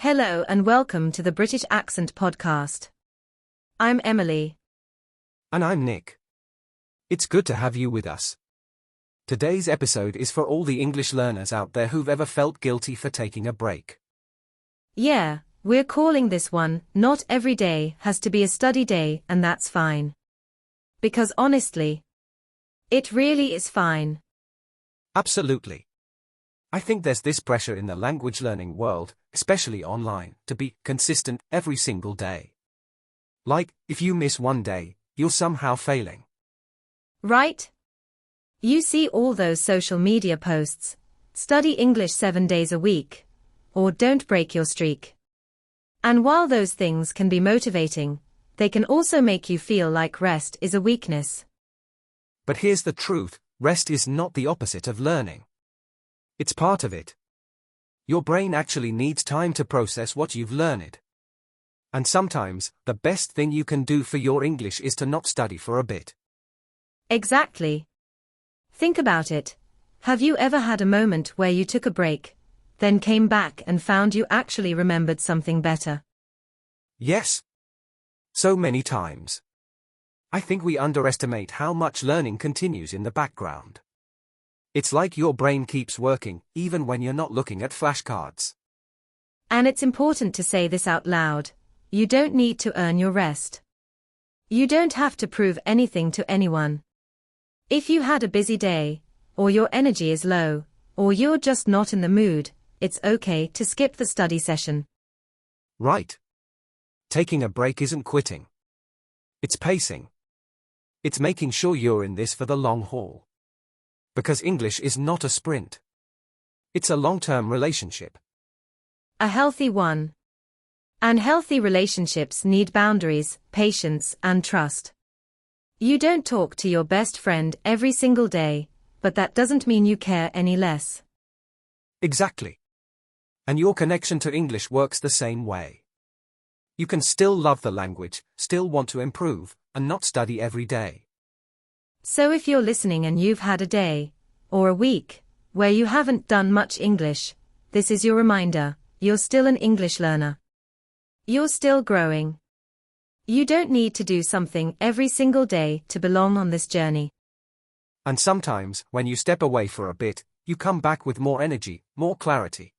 Hello and welcome to the British Accent Podcast. I'm Emily. And I'm Nick. It's good to have you with us. Today's episode is for all the English learners out there who've ever felt guilty for taking a break. Yeah, we're calling this one, Not Every Day Has to Be a Study Day, and that's fine. Because honestly, it really is fine. Absolutely. I think there's this pressure in the language learning world, especially online, to be consistent every single day. Like, if you miss one day, you're somehow failing. Right? You see all those social media posts, study English 7 days a week, or don't break your streak. And while those things can be motivating, they can also make you feel like rest is a weakness. But here's the truth, rest is not the opposite of learning. It's part of it. Your brain actually needs time to process what you've learned. And sometimes, the best thing you can do for your English is to not study for a bit. Exactly. Think about it. Have you ever had a moment where you took a break, then came back and found you actually remembered something better? Yes. So many times. I think we underestimate how much learning continues in the background. It's like your brain keeps working, even when you're not looking at flashcards. And it's important to say this out loud. You don't need to earn your rest. You don't have to prove anything to anyone. If you had a busy day, or your energy is low, or you're just not in the mood, it's okay to skip the study session. Right. Taking a break isn't quitting. It's pacing. It's making sure you're in this for the long haul. Because English is not a sprint. It's a long-term relationship. A healthy one. And healthy relationships need boundaries, patience, and trust. You don't talk to your best friend every single day, but that doesn't mean you care any less. Exactly. And your connection to English works the same way. You can still love the language, still want to improve, and not study every day. So if you're listening and you've had a day, or a week, where you haven't done much English, this is your reminder, you're still an English learner. You're still growing. You don't need to do something every single day to belong on this journey. And sometimes, when you step away for a bit, you come back with more energy, more clarity.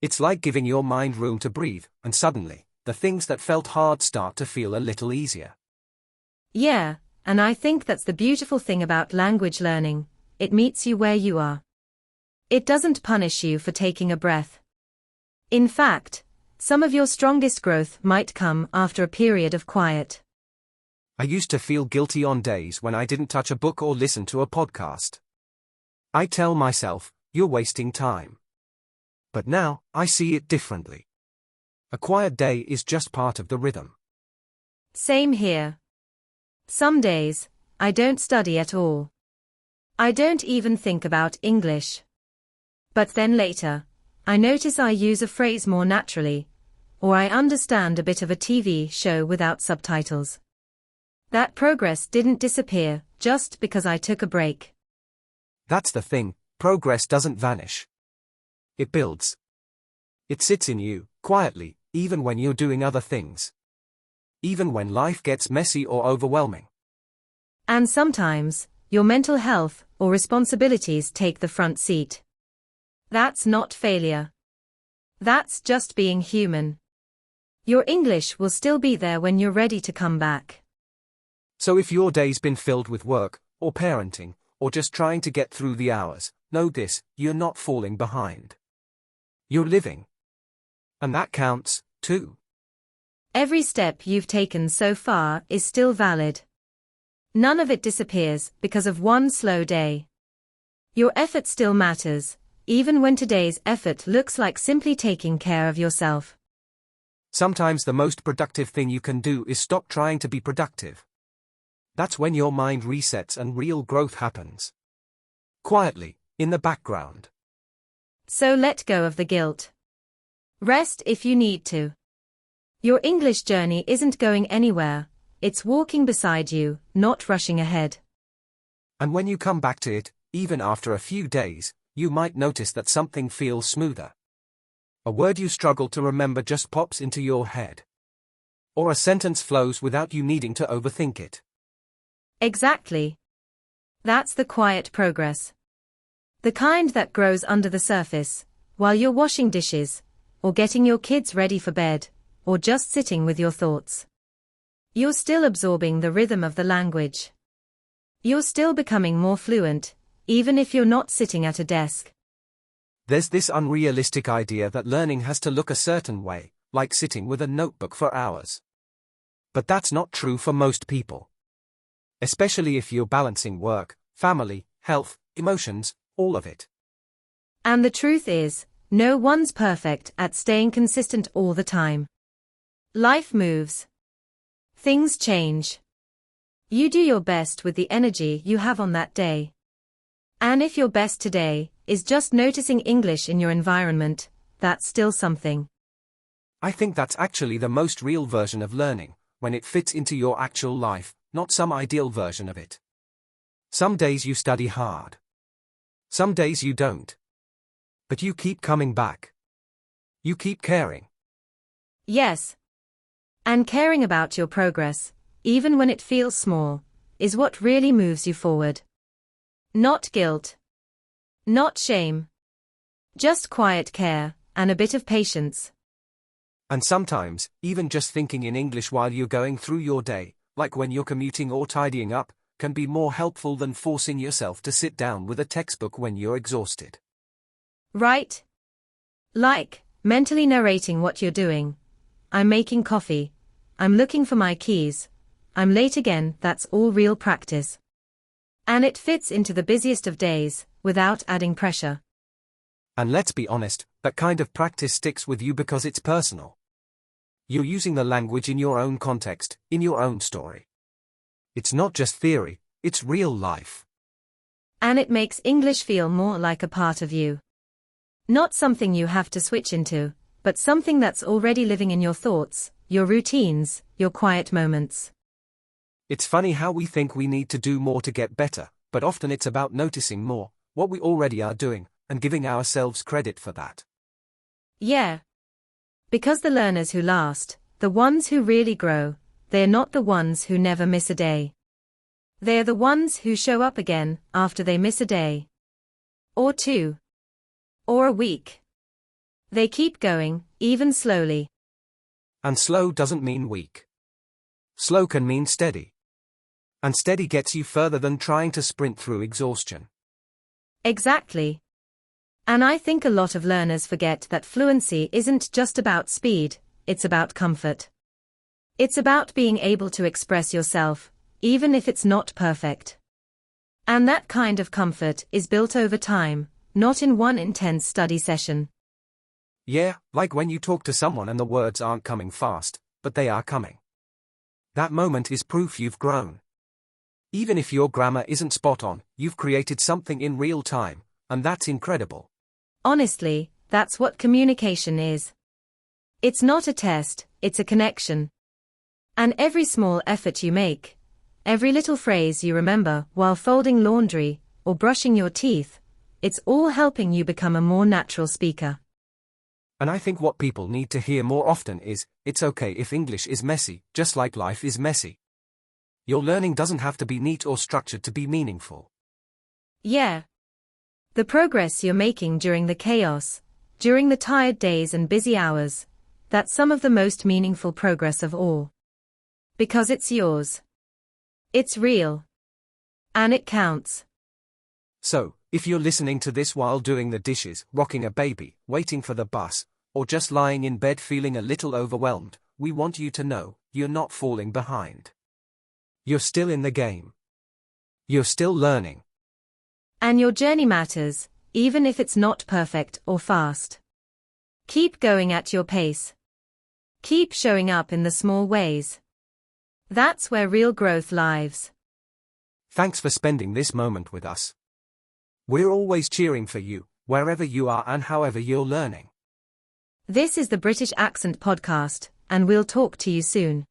It's like giving your mind room to breathe, and suddenly, the things that felt hard start to feel a little easier. Yeah, and I think that's the beautiful thing about language learning. It meets you where you are. It doesn't punish you for taking a breath. In fact, some of your strongest growth might come after a period of quiet. I used to feel guilty on days when I didn't touch a book or listen to a podcast. I tell myself, you're wasting time. But now, I see it differently. A quiet day is just part of the rhythm. Same here. Some days, I don't study at all. I don't even think about English. But then later, I notice I use a phrase more naturally, or I understand a bit of a TV show without subtitles. That progress didn't disappear just because I took a break. That's the thing, progress doesn't vanish. It builds. It sits in you, quietly, even when you're doing other things. Even when life gets messy or overwhelming. And sometimes, your mental health or responsibilities take the front seat. That's not failure. That's just being human. Your English will still be there when you're ready to come back. So if your day's been filled with work, or parenting, or just trying to get through the hours, know this, you're not falling behind. You're living. And that counts, too. Every step you've taken so far is still valid. None of it disappears because of one slow day. Your effort still matters, even when today's effort looks like simply taking care of yourself. Sometimes the most productive thing you can do is stop trying to be productive. That's when your mind resets and real growth happens. Quietly, in the background. So let go of the guilt. Rest if you need to. Your English journey isn't going anywhere, it's walking beside you, not rushing ahead. And when you come back to it, even after a few days, you might notice that something feels smoother. A word you struggle to remember just pops into your head. Or a sentence flows without you needing to overthink it. Exactly. That's the quiet progress. The kind that grows under the surface, while you're washing dishes, or getting your kids ready for bed, or just sitting with your thoughts. You're still absorbing the rhythm of the language. You're still becoming more fluent, even if you're not sitting at a desk. There's this unrealistic idea that learning has to look a certain way, like sitting with a notebook for hours. But that's not true for most people. Especially if you're balancing work, family, health, emotions, all of it. And the truth is, no one's perfect at staying consistent all the time. Life moves. Things change. You do your best with the energy you have on that day. And if your best today is just noticing English in your environment, that's still something. I think that's actually the most real version of learning, when it fits into your actual life, not some ideal version of it. Some days you study hard. Some days you don't. But you keep coming back. You keep caring. Yes. And caring about your progress, even when it feels small, is what really moves you forward. Not guilt. Not shame. Just quiet care, and a bit of patience. And sometimes, even just thinking in English while you're going through your day, like when you're commuting or tidying up, can be more helpful than forcing yourself to sit down with a textbook when you're exhausted. Right? Like, mentally narrating what you're doing. I'm making coffee. I'm looking for my keys. I'm late again. That's all real practice. And it fits into the busiest of days, without adding pressure. And let's be honest, that kind of practice sticks with you because it's personal. You're using the language in your own context, in your own story. It's not just theory, it's real life. And it makes English feel more like a part of you. Not something you have to switch into, but something that's already living in your thoughts, your routines, your quiet moments. It's funny how we think we need to do more to get better, but often it's about noticing more, what we already are doing, and giving ourselves credit for that. Yeah. Because the learners who last, the ones who really grow, they're not the ones who never miss a day. They're the ones who show up again after they miss a day. Or two. Or a week. They keep going, even slowly. And slow doesn't mean weak. Slow can mean steady. And steady gets you further than trying to sprint through exhaustion. Exactly. And I think a lot of learners forget that fluency isn't just about speed, it's about comfort. It's about being able to express yourself, even if it's not perfect. And that kind of comfort is built over time, not in one intense study session. Yeah, like when you talk to someone and the words aren't coming fast, but they are coming. That moment is proof you've grown. Even if your grammar isn't spot on, you've created something in real time, and that's incredible. Honestly, that's what communication is. It's not a test, it's a connection. And every small effort you make, every little phrase you remember while folding laundry or brushing your teeth, it's all helping you become a more natural speaker. And I think what people need to hear more often is, it's okay if English is messy, just like life is messy. Your learning doesn't have to be neat or structured to be meaningful. Yeah. The progress you're making during the chaos, during the tired days and busy hours, that's some of the most meaningful progress of all. Because it's yours. It's real. And it counts. So, if you're listening to this while doing the dishes, rocking a baby, waiting for the bus, or just lying in bed feeling a little overwhelmed, we want you to know, you're not falling behind. You're still in the game. You're still learning. And your journey matters, even if it's not perfect or fast. Keep going at your pace. Keep showing up in the small ways. That's where real growth lives. Thanks for spending this moment with us. We're always cheering for you, wherever you are and however you're learning. This is the British Accent Podcast, and we'll talk to you soon.